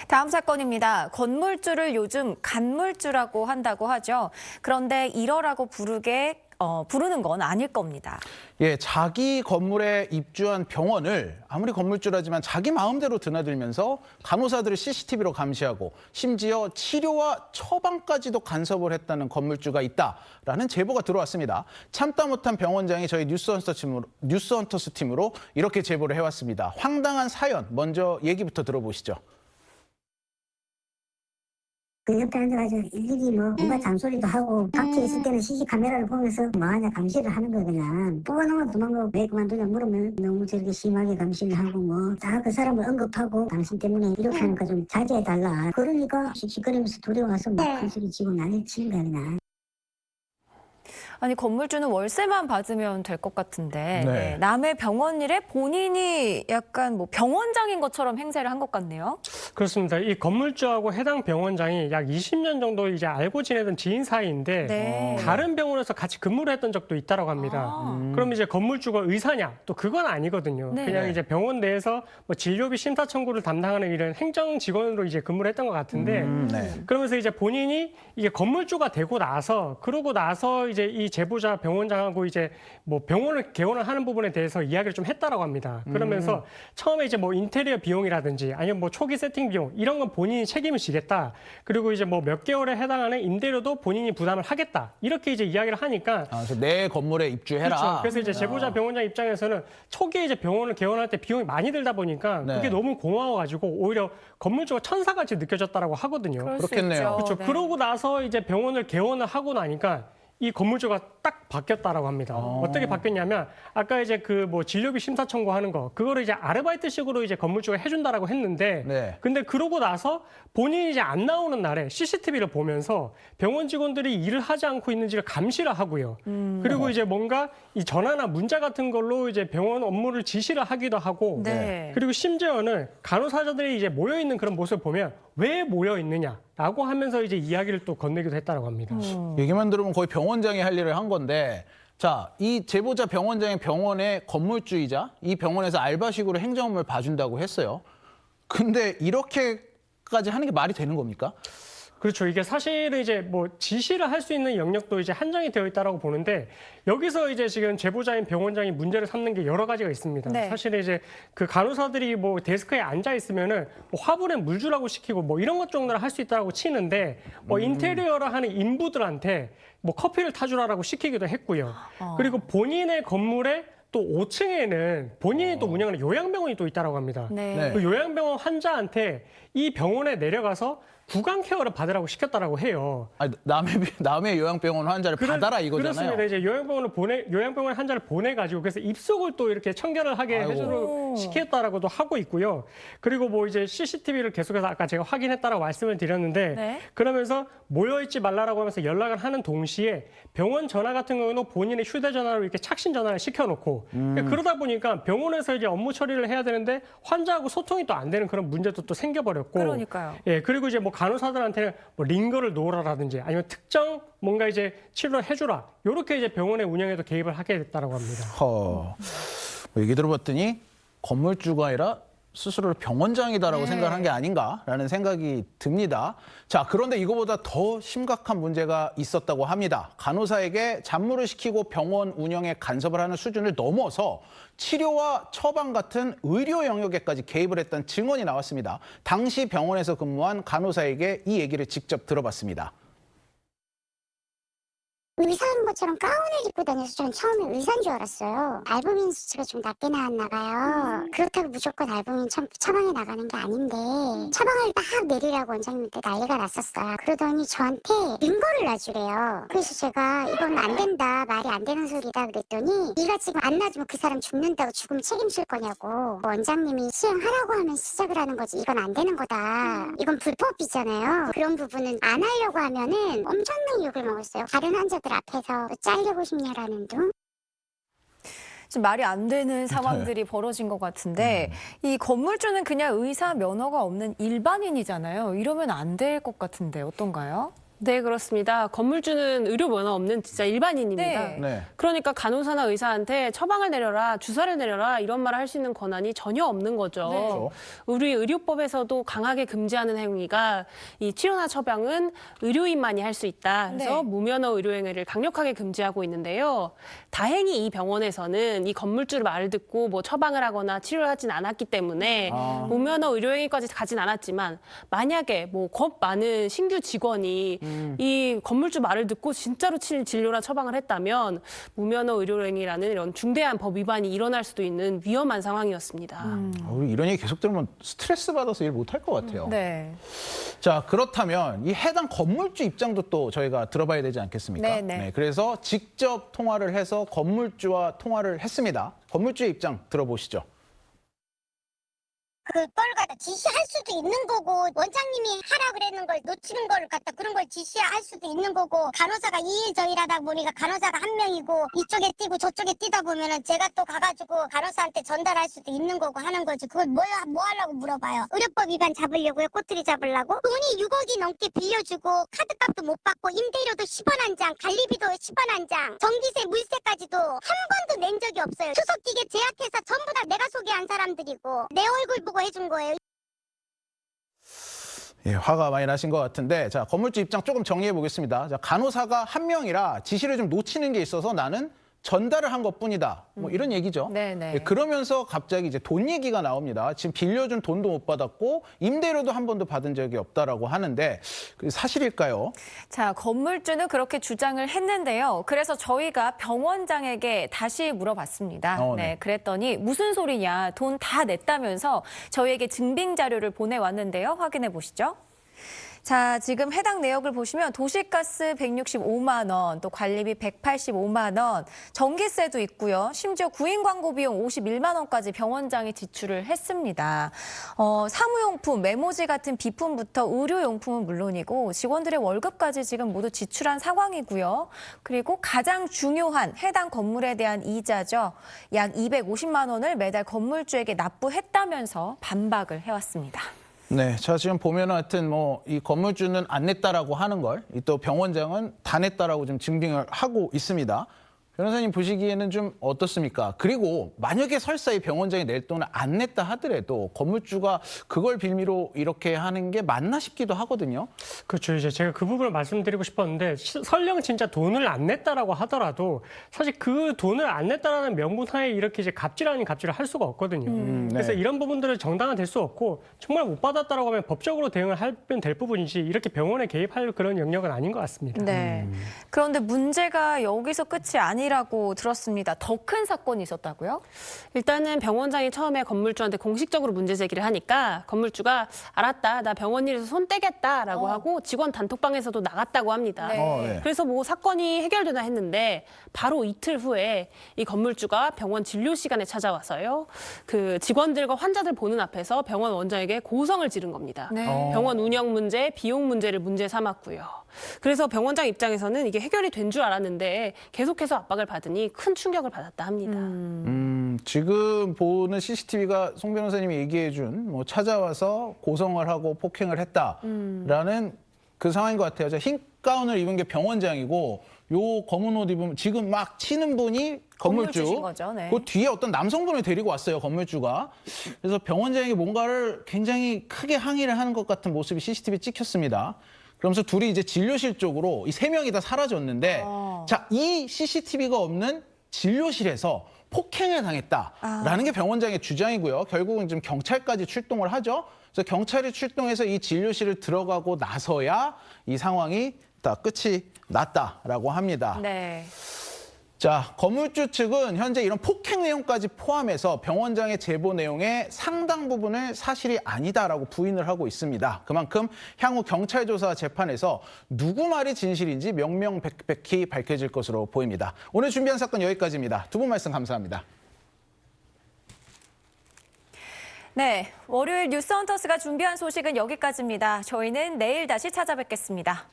다음 사건입니다. 건물주를 요즘 간물주라고 한다고 하죠. 그런데 이러라고 부르는 건 아닐 겁니다. 예, 자기 건물에 입주한 병원을 아무리 건물주라지만 자기 마음대로 드나들면서 간호사들을 CCTV로 감시하고 심지어 치료와 처방까지도 간섭을 했다는 건물주가 있다라는 제보가 들어왔습니다. 참다 못한 병원장이 저희 뉴스헌터스 팀으로 이렇게 제보를 해왔습니다. 황당한 사연, 먼저 얘기부터 들어보시죠. 그 옆에 앉아가지고 일일이 뭔가 잔소리도 하고 밖에 있을 때는 CC 카메라를 보면서 뭐하냐 감시를 하는 거 그냥 뽑아놓으면 도망가고 왜 그만두냐 물으면 너무 저렇게 심하게 감시를 하고 다 그 사람을 언급하고 당신 때문에 이렇게 하니까 좀 자제해달라 그러니까 씩씩거리면서 두려워서 막 큰 소리 치고 난리를 치는 거야 그냥. 아니 건물주는 월세만 받으면 될 것 같은데 네. 남의 병원 일에 본인이 약간 병원장인 것처럼 행세를 한 것 같네요. 그렇습니다. 이 건물주하고 해당 병원장이 약 20년 정도 이제 알고 지내던 지인 사이인데 네. 다른 병원에서 같이 근무를 했던 적도 있다고 합니다. 그럼 이제 건물주가 의사냐? 또 그건 아니거든요. 네. 그냥 이제 병원 내에서 진료비 심사 청구를 담당하는 이런 행정 직원으로 이제 근무를 했던 것 같은데 네. 그러면서 이제 본인이 이게 건물주가 되고 나서 그러고 나서 이제 이 제보자 병원장하고 이제 병원을 개원을 하는 부분에 대해서 이야기를 좀 했다라고 합니다. 그러면서 처음에 이제 인테리어 비용이라든지 아니면 초기 세팅 비용 이런 건 본인이 책임을 지겠다. 그리고 이제 몇 개월에 해당하는 임대료도 본인이 부담을 하겠다. 이렇게 이제 이야기를 하니까 내 건물에 입주해라. 그렇죠. 그래서 이제 제보자 병원장 입장에서는 초기에 이제 병원을 개원할 때 비용이 많이 들다 보니까 네. 그게 너무 고마워가지고 오히려 건물주가 천사같이 느껴졌다라고 하거든요. 그럴 수 그렇겠네요. 있죠. 그렇죠. 네. 그러고 나서 이제 병원을 개원을 하고 나니까 이 건물주가 딱 바뀌었다라고 합니다. 어떻게 바뀌었냐면 아까 이제 진료비 심사 청구하는 거 그거를 이제 아르바이트식으로 이제 건물주가 해준다라고 했는데 네. 근데 그러고 나서 본인이 이제 안 나오는 날에 CCTV를 보면서 병원 직원들이 일을 하지 않고 있는지를 감시를 하고요. 그리고 이제 뭔가 이 전화나 문자 같은 걸로 이제 병원 업무를 지시를 하기도 하고 네. 그리고 심지어는 간호사들이 이제 모여 있는 그런 모습을 보면 왜 모여 있느냐라고 하면서 이제 이야기를 또 건네기도 했다라고 합니다. 얘기만 들으면 거의 병원장이 할 일을 한 건데 자, 이 제보자 병원장의 병원의 건물주이자 이 병원에서 알바식으로 행정 업무를 봐준다고 했어요. 근데 이렇게까지 하는 게 말이 되는 겁니까? 그렇죠. 이게 사실은 이제 지시를 할 수 있는 영역도 이제 한정이 되어 있다라고 보는데 여기서 이제 지금 제보자인 병원장이 문제를 삼는 게 여러 가지가 있습니다. 네. 사실은 이제 그 간호사들이 데스크에 앉아 있으면은 화분에 물 주라고 시키고 이런 것 정도는 할 수 있다고 치는데 인테리어를 하는 인부들한테 커피를 타주라고 시키기도 했고요. 그리고 본인의 건물에 또 5층에는 본인이 또 운영하는 요양병원이 또 있다고 합니다. 네. 그 요양병원 환자한테 이 병원에 내려가서 구강 케어를 받으라고 시켰다라고 해요. 아니, 남의 요양병원 환자를 받아라 이거잖아요. 그렇습니다. 이제 요양병원 환자를 보내가지고 그래서 입속을 또 이렇게 청결을 하게 해주도록 시켰다라고도 하고 있고요. 그리고 이제 CCTV를 계속해서 아까 제가 확인했다라고 말씀을 드렸는데 네. 그러면서 모여있지 말라라고 하면서 연락을 하는 동시에 병원 전화 같은 경우는 본인의 휴대전화로 이렇게 착신 전화를 시켜놓고 그러다 보니까 병원에서 이제 업무 처리를 해야 되는데 환자하고 소통이 또 안 되는 그런 문제도 또 생겨버렸고. 그러니까요. 예, 그리고 이제 간호사들한테는 링거를 놓으라라든지 아니면 특정 뭔가 이제 치료를 해주라. 이렇게 이제 병원의 운영에도 개입을 하게 됐다라고 합니다. 얘기 들어봤더니 건물주가 아니라 스스로를 병원장이다라고 생각한 게 아닌가라는 생각이 듭니다. 자, 그런데 이거보다 더 심각한 문제가 있었다고 합니다. 간호사에게 잡무를 시키고 병원 운영에 간섭을 하는 수준을 넘어서 치료와 처방 같은 의료 영역에까지 개입을 했다는 증언이 나왔습니다. 당시 병원에서 근무한 간호사에게 이 얘기를 직접 들어봤습니다. 의사인 것처럼 가운을 입고 다녀서 전 처음에 의사인 줄 알았어요. 알부민 수치가 좀 낮게 나왔나 봐요. 그렇다고 무조건 알부민 처방에 나가는 게 아닌데 처방을 딱 내리라고 원장님한테 난리가 났었어요. 그러더니 저한테 링거를 놔주래요. 그래서 제가 이건 안 된다, 말이 안 되는 소리다 그랬더니 네가 지금 안 놔주면 그 사람 죽는다고 죽으면 책임질 거냐고. 원장님이 시행하라고 하면 시작을 하는 거지 이건 안 되는 거다. 이건 불법이잖아요. 그런 부분은 안 하려고 하면은 엄청난 욕을 먹었어요. 다른 환자들 앞에서 잘리고 싶냐라는 둥. 지금 말이 안 되는 상황들이 벌어진 것 같은데 이 건물주는 그냥 의사 면허가 없는 일반인이잖아요. 이러면 안 될 것 같은데 어떤가요? 네, 그렇습니다. 건물주는 의료 면허 없는 진짜 일반인입니다. 네. 네. 그러니까 간호사나 의사한테 처방을 내려라, 주사를 내려라 이런 말을 할 수 있는 권한이 전혀 없는 거죠. 그렇죠. 우리 의료법에서도 강하게 금지하는 행위가 이 치료나 처방은 의료인만이 할 수 있다. 그래서 네. 무면허 의료행위를 강력하게 금지하고 있는데요. 다행히 이 병원에서는 이 건물주의 말을 듣고 뭐 처방을 하거나 치료를 하진 않았기 때문에 무면허 의료행위까지 가진 않았지만 만약에 뭐 겁 많은 신규 직원이 이 건물주 말을 듣고 진짜로 진료나 처방을 했다면 무면허 의료행위라는 이런 중대한 법 위반이 일어날 수도 있는 위험한 상황이었습니다. 우리 이런 얘기 계속 들으면 스트레스 받아서 일 못 할 것 같아요. 네. 자, 그렇다면 이 해당 건물주 입장도 또 저희가 들어봐야 되지 않겠습니까? 네. 그래서 직접 통화를 해서 건물주와 통화를 했습니다. 건물주의 입장 들어보시죠. 그걸 갖다 지시할 수도 있는 거고 원장님이 하라 그랬는 걸 놓치는 걸 갖다 그런 걸 지시할 수도 있는 거고 간호사가 이 일 저 일 하다 보니까 간호사가 한 명이고 이쪽에 뛰고 저쪽에 뛰다 보면은 제가 또 가가지고 간호사한테 전달할 수도 있는 거고 하는 거지. 그걸 뭐 하려고 물어봐요. 의료법 위반 잡으려고요? 꼬투리 잡으려고? 돈이 6억이 넘게 빌려주고 카드값도 못 받고 임대료도 10원 한 장, 관리비도 10원 한 장, 전기세, 물세까지도 한 번도 낸 적이 없어요. 수석기계 제약회사 전부 다 내가 소개한 사람들이고 내 얼굴 보고 해준 거예요. 예, 화가 많이 나신 것 같은데, 자, 건물주 입장 조금 정리해 보겠습니다. 자, 간호사가 한 명이라 지시를 좀 놓치는 게 있어서 나는 전달을 한 것뿐이다. 뭐 이런 얘기죠. 네네. 예, 그러면서 갑자기 이제 돈 얘기가 나옵니다. 지금 빌려준 돈도 못 받았고 임대료도 한 번도 받은 적이 없다라고 하는데 그게 사실일까요? 자, 건물주는 그렇게 주장을 했는데요. 그래서 저희가 병원장에게 다시 물어봤습니다. 네. 네, 그랬더니 무슨 소리냐, 돈 다 냈다면서 저희에게 증빙 자료를 보내왔는데요. 확인해 보시죠. 자, 지금 해당 내역을 보시면 도시가스 165만 원, 또 관리비 185만 원, 전기세도 있고요. 심지어 구인 광고 비용 51만 원까지 병원장이 지출을 했습니다. 사무용품, 메모지 같은 비품부터 의료용품은 물론이고 직원들의 월급까지 지금 모두 지출한 상황이고요. 그리고 가장 중요한 해당 건물에 대한 이자죠. 약 250만 원을 매달 건물주에게 납부했다면서 반박을 해왔습니다. 네, 자 지금 보면 하여튼 뭐 이 건물주는 안 냈다라고 하는 걸 또 병원장은 다 냈다라고 지금 증빙을 하고 있습니다. 변호사님 보시기에는 좀 어떻습니까? 그리고 만약에 설사 이 병원장이 낼 돈을 안 냈다 하더라도 건물주가 그걸 빌미로 이렇게 하는 게 맞나 싶기도 하거든요. 그렇죠. 이제 제가 그 부분을 말씀드리고 싶었는데 설령 진짜 돈을 안 냈다라고 하더라도 사실 그 돈을 안 냈다라는 명분 하에 이렇게 이제 갑질 아닌 갑질을 할 수가 없거든요. 그래서 네. 이런 부분들은 정당화될 수 없고 정말 못 받았다라고 하면 법적으로 대응을 하면 될 부분이지 이렇게 병원에 개입할 그런 영역은 아닌 것 같습니다. 네. 그런데 문제가 여기서 끝이 아니라고 들었습니다. 더 큰 사건이 있었다고요? 일단은 병원장이 처음에 건물주한테 공식적으로 문제 제기를 하니까 건물주가 알았다, 나 병원 일에서 손 떼겠다라고 하고 직원 단톡방에서도 나갔다고 합니다. 네. 네. 그래서 뭐 사건이 해결되나 했는데 바로 이틀 후에 이 건물주가 병원 진료 시간에 찾아와서요. 그 직원들과 환자들 보는 앞에서 병원 원장에게 고성을 지른 겁니다. 네. 병원 운영 문제, 비용 문제를 문제 삼았고요. 그래서 병원장 입장에서는 이게 해결이 된 줄 알았는데 계속해서 압박을 받으니 큰 충격을 받았다 합니다. 지금 보는 CCTV가 송 변호사님이 얘기해준 뭐 찾아와서 고성을 하고 폭행을 했다라는 그 상황인 것 같아요. 흰 가운을 입은 게 병원장이고 요 검은 옷 입으면 지금 막 치는 분이 건물주신 건물주. 거죠, 네. 그 뒤에 어떤 남성분을 데리고 왔어요, 건물주가. 그래서 병원장에게 뭔가를 굉장히 크게 항의를 하는 것 같은 모습이 CCTV에 찍혔습니다. 그러면서 둘이 이제 진료실 쪽으로 이 세 명이 다 사라졌는데 자, 이 CCTV가 없는 진료실에서 폭행을 당했다라는 게 병원장의 주장이고요. 결국은 지금 경찰까지 출동을 하죠. 그래서 경찰이 출동해서 이 진료실을 들어가고 나서야 이 상황이 다 끝이 났다라고 합니다. 네. 자, 건물주 측은 현재 이런 폭행 내용까지 포함해서 병원장의 제보 내용의 상당 부분을 사실이 아니다라고 부인을 하고 있습니다. 그만큼 향후 경찰 조사 재판에서 누구 말이 진실인지 명명백백히 밝혀질 것으로 보입니다. 오늘 준비한 사건 여기까지입니다. 두 분 말씀 감사합니다. 네, 월요일 뉴스헌터스가 준비한 소식은 여기까지입니다. 저희는 내일 다시 찾아뵙겠습니다.